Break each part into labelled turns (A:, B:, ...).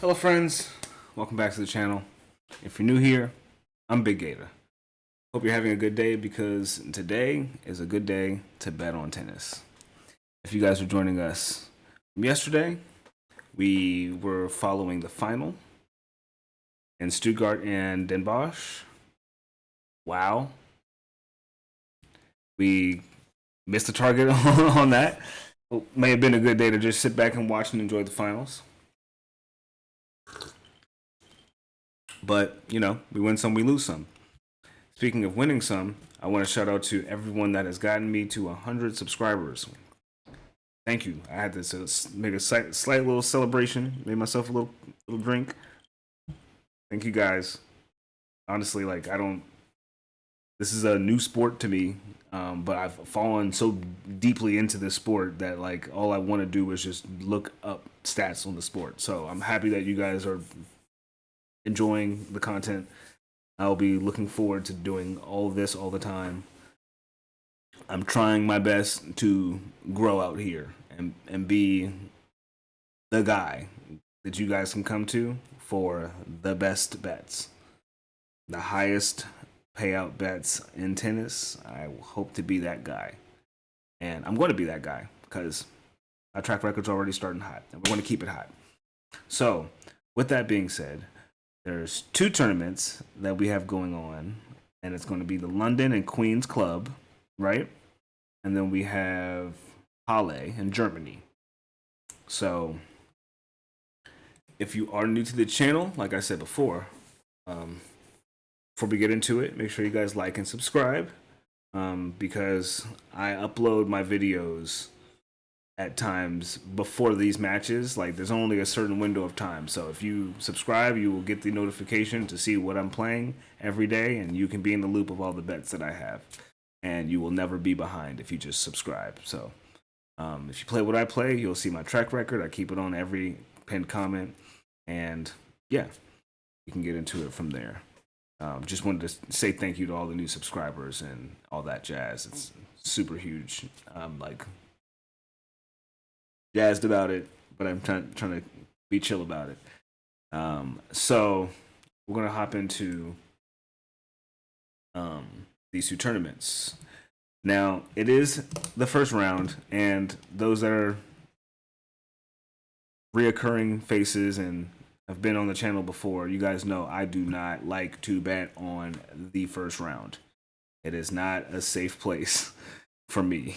A: Hello friends, welcome back to the channel. If you're new here, I'm Big Gator. Hope you're having a good day because today is a good day to bet on tennis. If you guys are joining us from yesterday, we were following the final in Stuttgart and Den Bosch. Wow. We missed the target on that. It may have been a good day to just sit back and watch and enjoy the finals. But, you know, we win some, we lose some. Speaking of winning some, I want to shout out to everyone that has gotten me to 100 subscribers. Thank you. I had to make a slight little celebration, made myself a little drink. Thank you guys. Honestly, like, this is a new sport to me, but I've fallen so deeply into this sport that, like, all I want to do is just look up stats on the sport. So I'm happy that you guys are enjoying the content. I'll be looking forward to doing all this all the time. I'm trying my best to grow out here and be the guy that you guys can come to for the best bets, the highest payout bets in tennis. I hope to be that guy, and I'm going to be that guy because our track record's already starting hot, and we're going to keep it hot. So, with that being said, there's two tournaments that we have going on, and it's going to be the London and Queen's Club, right? And then we have Halle in Germany. So, if you are new to the channel, like I said before we get into it, make sure you guys like and subscribe because I upload my videos at times before these matches. Like, there's only a certain window of time, so if you subscribe, you will get the notification to see what I'm playing every day, and you can be in the loop of all the bets that I have, and you will never be behind if you just subscribe. So if you play what I play, you'll see my track record. I keep it on every pinned comment, and yeah, you can get into it from there. Just wanted to say thank you to all the new subscribers and all that jazz. It's super huge. Like, jazzed about it, but I'm trying to be chill about it. So we're gonna hop into these two tournaments. Now it is the first round, and those that are reoccurring faces and have been on the channel before, you guys know I do not like to bet on the first round. It is not a safe place for me.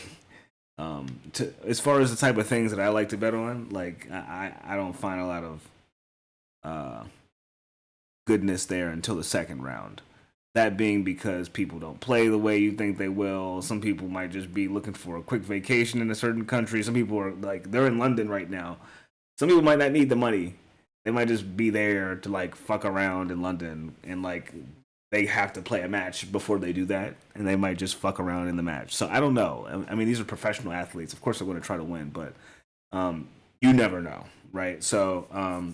A: As far as the type of things that I like to bet on, like I don't find a lot of goodness there until the second round. That being because people don't play the way you think they will. Some people might just be looking for a quick vacation in a certain country. Some people are like, they're in London right now. Some people might not need the money. They might just be there to like fuck around in London, and like they have to play a match before they do that, and they might just fuck around in the match. So I don't know. I mean, these are professional athletes. Of course, they're going to try to win, but you never know, right? So,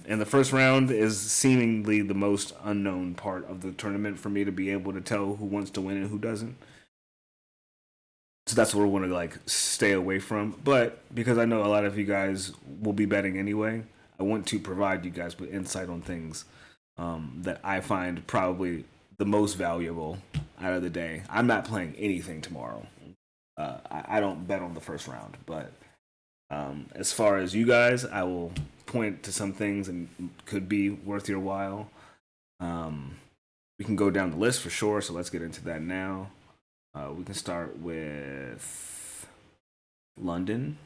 A: and the first round is seemingly the most unknown part of the tournament for me to be able to tell who wants to win and who doesn't. So that's what we're going to like stay away from. But because I know a lot of you guys will be betting anyway, I want to provide you guys with insight on things that I find probably the most valuable out of the day. I'm not playing anything tomorrow. I don't bet on the first round, but as far as you guys, I will point to some things and could be worth your while. We can go down the list for sure, so let's get into that now. We can start with London.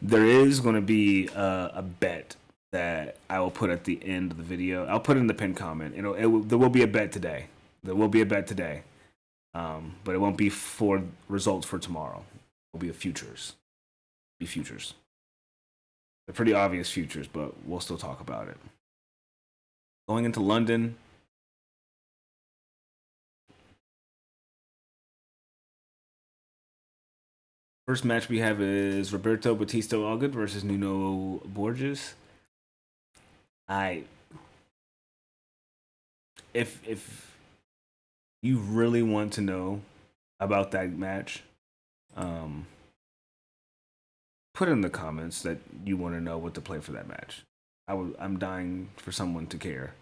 A: There is going to be a bet that I will put at the end of the video. I'll put it in the pinned comment. There will be a bet today. There will be a bet today, but it won't be for results for tomorrow. It'll be a futures. Be futures. They're pretty obvious futures, but we'll still talk about it. Going into London. First match we have is Roberto Bautista Agut versus Nuno Borges. If you really want to know about that match, put in the comments that you want to know what to play for that match. I'm dying for someone to care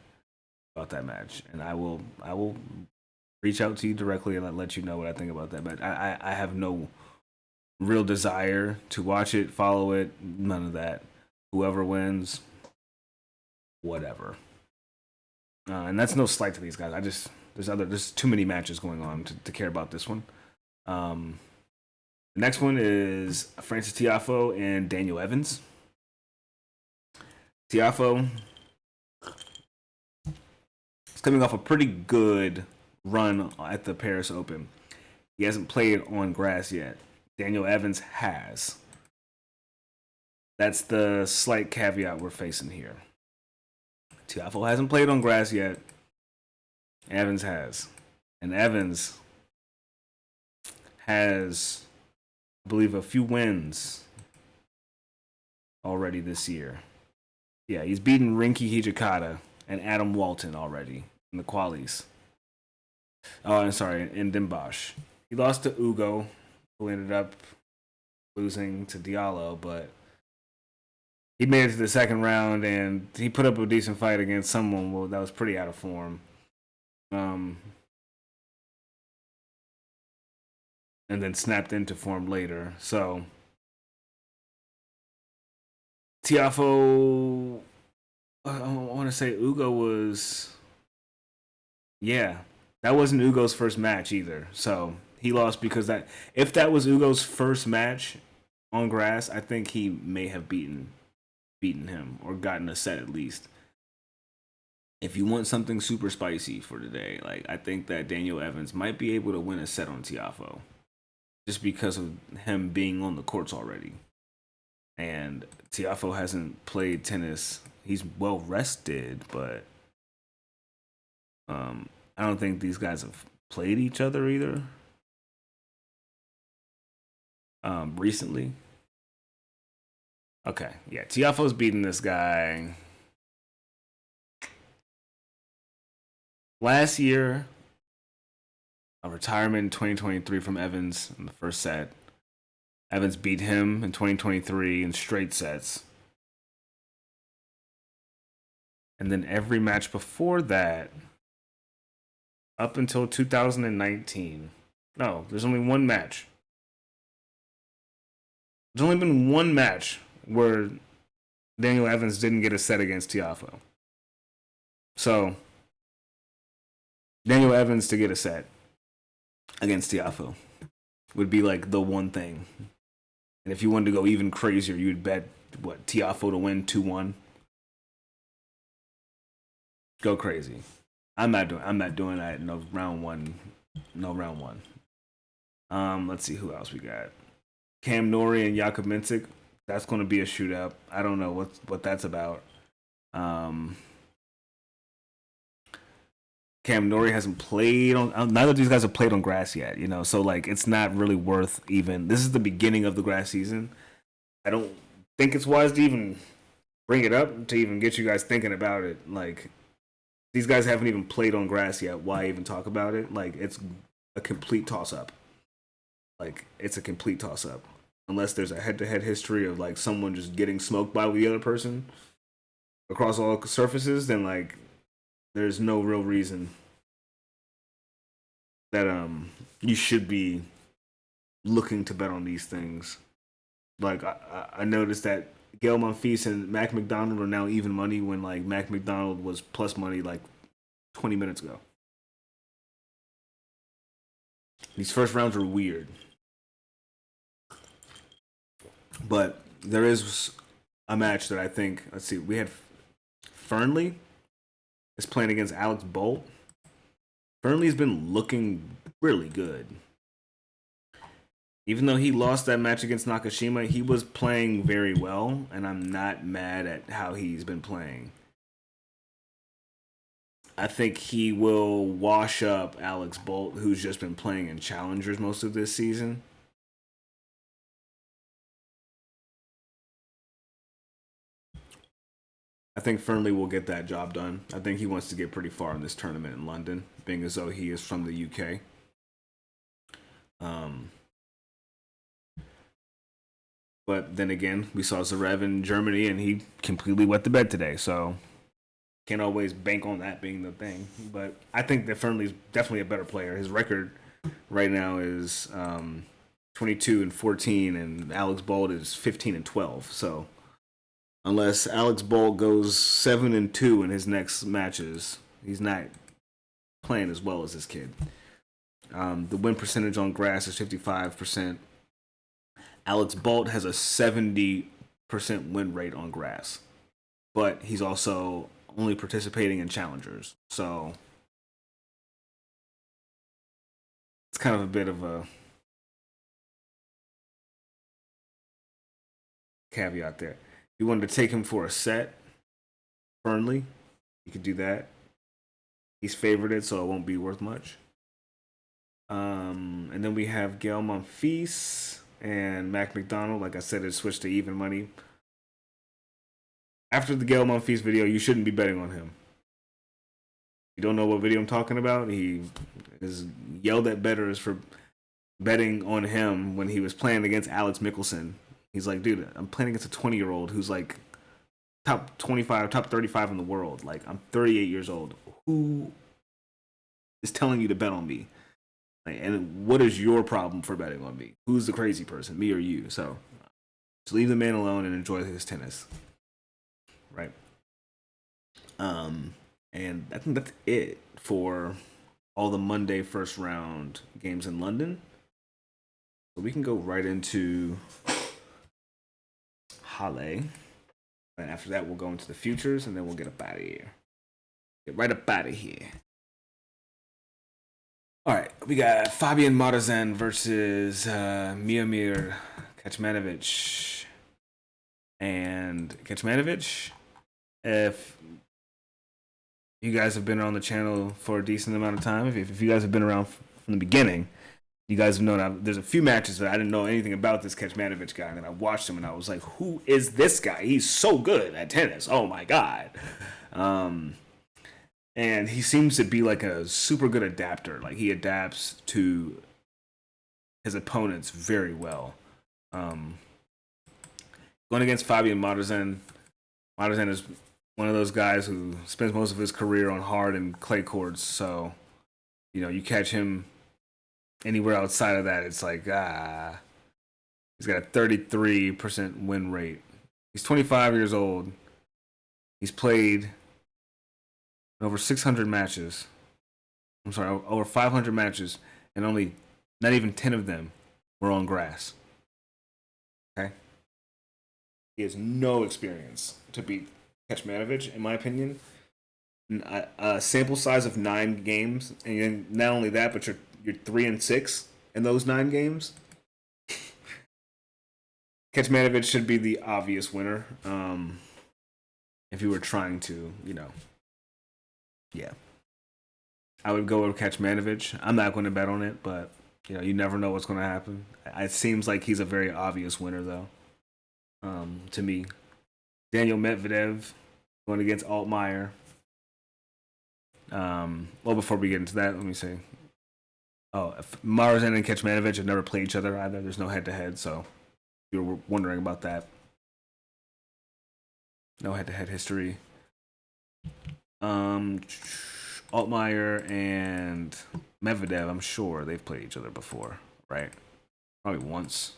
A: about that match, and I will reach out to you directly and let you know what I think about that. But I have no real desire to watch it, follow it, none of that. Whoever wins, whatever. And that's no slight to these guys. There's too many matches going on to care about this one. The next one is Francis Tiafoe and Daniel Evans. Tiafoe is coming off a pretty good run at the Paris Open. He hasn't played on grass yet. Daniel Evans has. That's the slight caveat we're facing here. Tiafoe hasn't played on grass yet. Evans has. And Evans has, I believe, a few wins already this year. Yeah, he's beaten Rinky Hijikata and Adam Walton already in the qualies. Oh, I'm sorry, in Dimbosch. He lost to Ugo, who ended up losing to Diallo, but he made it to the second round, and he put up a decent fight against someone that was pretty out of form. And then snapped into form later. So Tiafoe, I want to say Ugo was, yeah, that wasn't Ugo's first match either. So he lost because if that was Ugo's first match on grass, I think he may have beaten him or gotten a set at least. If you want something super spicy for today, like I think that Daniel Evans might be able to win a set on Tiafoe just because of him being on the courts already. And Tiafoe hasn't played tennis. He's well rested, but I don't think these guys have played each other either recently. Okay, yeah, Tiafoe's beating this guy. Last year, a retirement in 2023 from Evans in the first set. Evans beat him in 2023 in straight sets. And then every match before that, up until 2019. No, there's only one match. There's only been one match where Daniel Evans didn't get a set against Tiafoe. So, Daniel Evans to get a set against Tiafoe would be like the one thing. And if you wanted to go even crazier, you'd bet Tiafoe to win 2-1. Go crazy. I'm not doing that. No round one. Let's see who else we got. Cam Norrie and Jakub Mensik. That's going to be a shootout. I don't know what that's about. Cam Norrie hasn't played on. Neither of these guys have played on grass yet. So like it's not really worth even. This is the beginning of the grass season. I don't think it's wise to even bring it up to even get you guys thinking about it. Like these guys haven't even played on grass yet. Why even talk about it? Like it's a complete toss up. Like it's a complete toss up. Unless there's a head-to-head history of like someone just getting smoked by the other person across all surfaces, then like there's no real reason that you should be looking to bet on these things. Like I noticed that Gail Monfils and Mac Macdonald are now even money when like Mac Macdonald was plus money like 20 minutes ago. These first rounds are weird. But there is a match that I think, let's see, we had Fearnley is playing against Alex Bolt. Fearnley's been looking really good. Even though he lost that match against Nakashima, he was playing very well, and I'm not mad at how he's been playing. I think he will wash up Alex Bolt, who's just been playing in challengers most of this season. I think Fearnley will get that job done. I think he wants to get pretty far in this tournament in London, being as though he is from the UK. But then again, we saw Zverev in Germany, and he completely wet the bed today. So can't always bank on that being the thing. But I think that Fearnley's definitely a better player. His record right now is 22-14, and Alex Bald is 15-12. So unless Alex Bald goes 7-2 in his next matches, he's not playing as well as this kid. The win percentage on grass is 55%. Alex Bald has a 70% win rate on grass, but he's also only participating in challengers. So it's kind of a bit of a caveat there. If you wanted to take him for a set, Fearnley, you could do that. He's favorited, so it won't be worth much. And then we have Gael Monfils and Macdonald. Like I said, it switched to even money. After the Gael Monfils video, you shouldn't be betting on him. You don't know what video I'm talking about? He is yelled at bettors for betting on him when he was playing against Alex Mickelson. He's like, dude, I'm playing against a 20-year-old who's like top 25, top 35 in the world. Like, I'm 38 years old. Who is telling you to bet on me? Like, and what is your problem for betting on me? Who's the crazy person, me or you? So just leave the man alone and enjoy his tennis. Right. And I think that's it for all the Monday first round games in London. So we can go right into Halle. And after that, we'll go into the futures, and then we'll get up out of here. Get right up out of here. All right, we got Fabian Marozan versus Miomir Kecmanovic. And Kecmanovic, if you guys have been on the channel for a decent amount of time, if you guys have been around from the beginning, you guys have known there's a few matches that I didn't know anything about this Kecmanovic guy, and then I watched him and I was like, who is this guy? He's so good at tennis. Oh my god. And he seems to be like a super good adapter. Like, he adapts to his opponents very well. Going against Fabian Marozan, Marozan is one of those guys who spends most of his career on hard and clay courts. So, you know, you catch him anywhere outside of that, it's like, he's got a 33% win rate. He's 25 years old. He's played over 600 matches. I'm sorry, over 500 matches, and only not even 10 of them were on grass. Okay? He has no experience to beat Kecmanovic, in my opinion. A sample size of 9 games, and not only that, but you're 3-6 in those 9 games. Kecmanovic should be the obvious winner. If you were trying to, you know. Yeah. I would go with Kecmanovic. I'm not going to bet on it, but you know, you never know what's going to happen. It seems like he's a very obvious winner, though. To me, Daniel Medvedev going against Altmair. Well, before we get into that, let me say, Marozan and Kecmanovic have never played each other either. There's no head-to-head, so if you were wondering about that. No head-to-head history. Altmair and Medvedev, I'm sure they've played each other before, right? Probably once.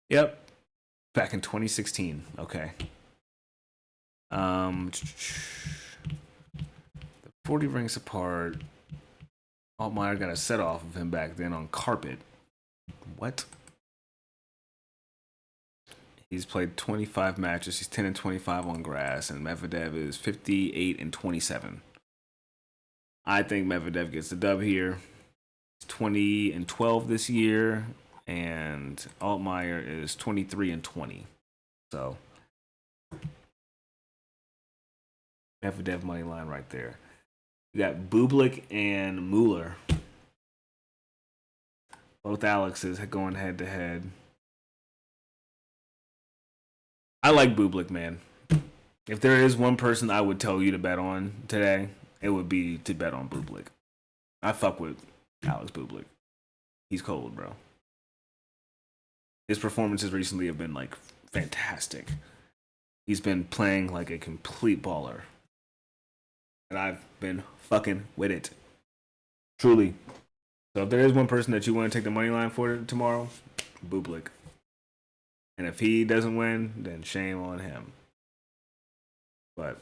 A: Yep. Back in 2016. Okay. 40 ranks apart. Altmair got a set off of him back then on carpet. What? He's played 25 matches. He's 10-25 on grass, and Medvedev is 58-27. I think Medvedev gets the dub here. He's 20-12 this year, and Altmair is 23-20. So Medvedev money line right there. We got Bublik and Muller. Both Alexes going head to head. I like Bublik, man. If there is one person I would tell you to bet on today, it would be to bet on Bublik. I fuck with Alex Bublik. He's cold, bro. His performances recently have been like fantastic. He's been playing like a complete baller. And I've been fucking with it. Truly. So if there is one person that you want to take the money line for tomorrow, Bublik. And if he doesn't win, then shame on him. But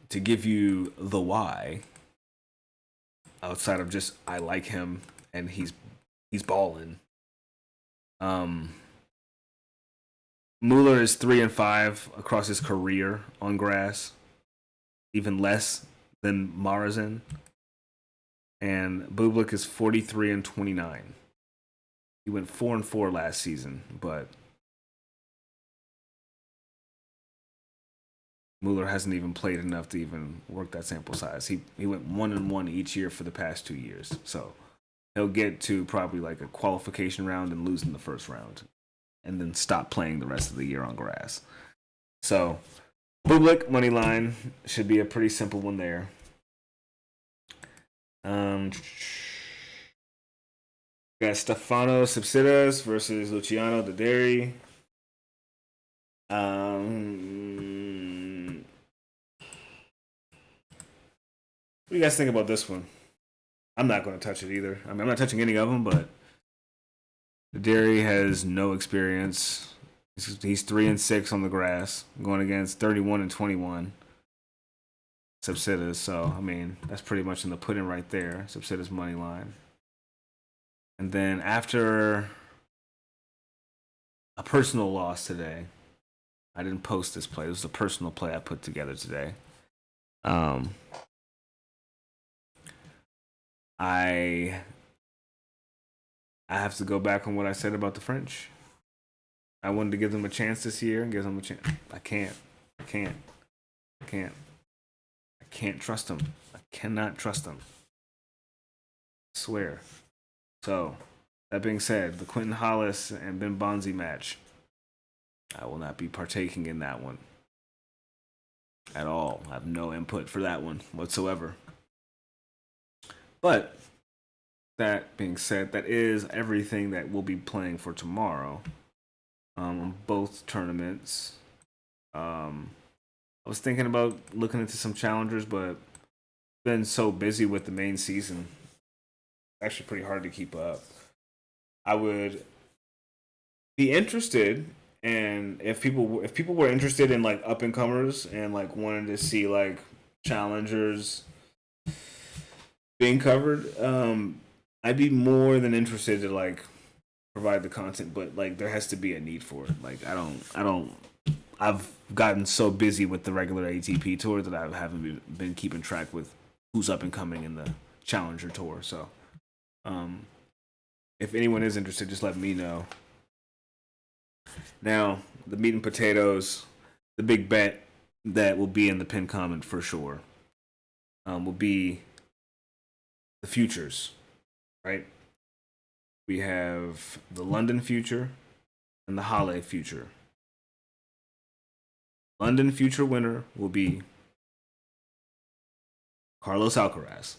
A: to give you the why, outside of just I like him and he's balling. Muller is 3-5 across his career on grass, even less than Marozan. And Bublik is 43-29. He went 4-4 last season, but Muller hasn't even played enough to even work that sample size. He went 1-1 each year for the past 2 years, so he'll get to probably like a qualification round and lose in the first round, and then stop playing the rest of the year on grass. So Bublik money line should be a pretty simple one there. Got Stefano Tsitsipas versus Luciano Darderi. What do you guys think about this one? I'm not going to touch it either. I mean, I'm not touching any of them, but Darderi has no experience. He's 3-6 on the grass, going against 31-21 Tsitsipas. So, I mean, that's pretty much in the pudding right there. Tsitsipas money line. And then after a personal loss today, I didn't post this play. It was a personal play I put together today. I have to go back on what I said about the French. I wanted to give them a chance this year and give them a chance. I can't trust them. I cannot trust them. I swear. So, that being said, the Quentin Halys and Ben Bonzi match, I will not be partaking in that one at all. I have no input for that one whatsoever. But that being said, that is everything that we'll be playing for tomorrow on both tournaments. I was thinking about looking into some challengers, but been so busy with the main season. Actually pretty hard to keep up. I would be interested, and if people were interested in like up and comers and like wanted to see like challengers being covered, I'd be more than interested to like provide the content, but like there has to be a need for it. Like I've gotten so busy with the regular ATP tour that I haven't been keeping track with who's up and coming in the challenger tour. So if anyone is interested, just let me know. Now, the meat and potatoes, the big bet that will be in the pinned comment for sure, will be the futures, right? We have the London future and the Halle future. London future winner will be Carlos Alcaraz.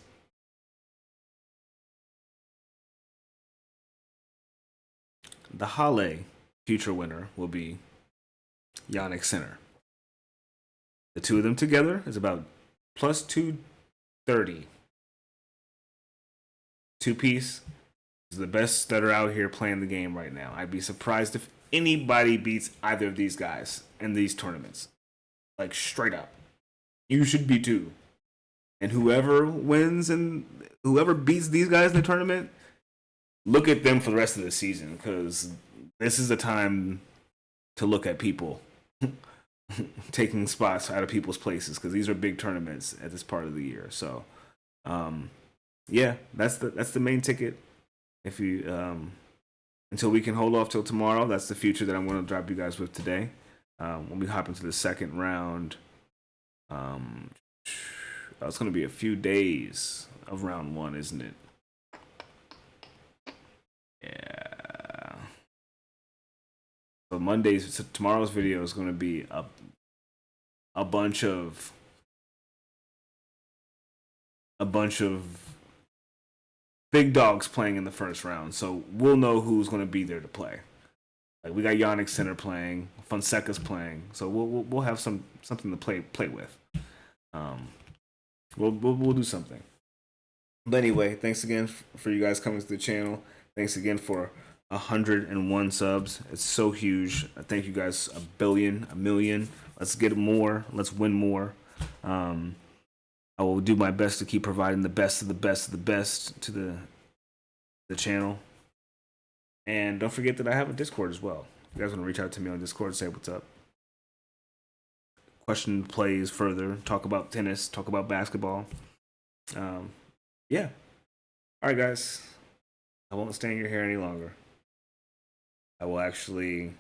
A: The Halle future winner will be Jannik Sinner. The two of them together is about plus 230. Two piece is the best that are out here playing the game right now. I'd be surprised if anybody beats either of these guys in these tournaments. Like straight up. You should be too. And whoever wins and whoever beats these guys in the tournament, look at them for the rest of the season, because this is the time to look at people taking spots out of people's places, because these are big tournaments at this part of the year. So, yeah, that's the main ticket. If you until we can hold off till tomorrow, that's the future that I'm going to drop you guys with today. When we hop into the second round, it's going to be a few days of round one, isn't it? Yeah. So tomorrow's video is going to be a bunch of big dogs playing in the first round. So we'll know who's going to be there to play. Like we got Yannick Sinner playing, Fonseca's playing, so we'll have something to play with. Um, we'll do something. But anyway, thanks again for you guys coming to the channel. Thanks again for 101 subs. It's so huge. I thank you guys a billion, a million. Let's get more. Let's win more. I will do my best to keep providing the best of the best of the best to the channel. And don't forget that I have a Discord as well. If you guys want to reach out to me on Discord, say what's up. Question plays further, talk about tennis, talk about basketball. Yeah. All right, guys. I won't stand your hair any longer. I will actually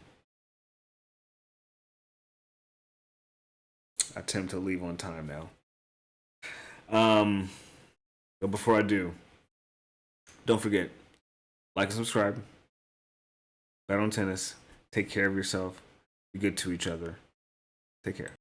A: attempt to leave on time now. But before I do, don't forget, like and subscribe. Bet on tennis. Take care of yourself. Be good to each other. Take care.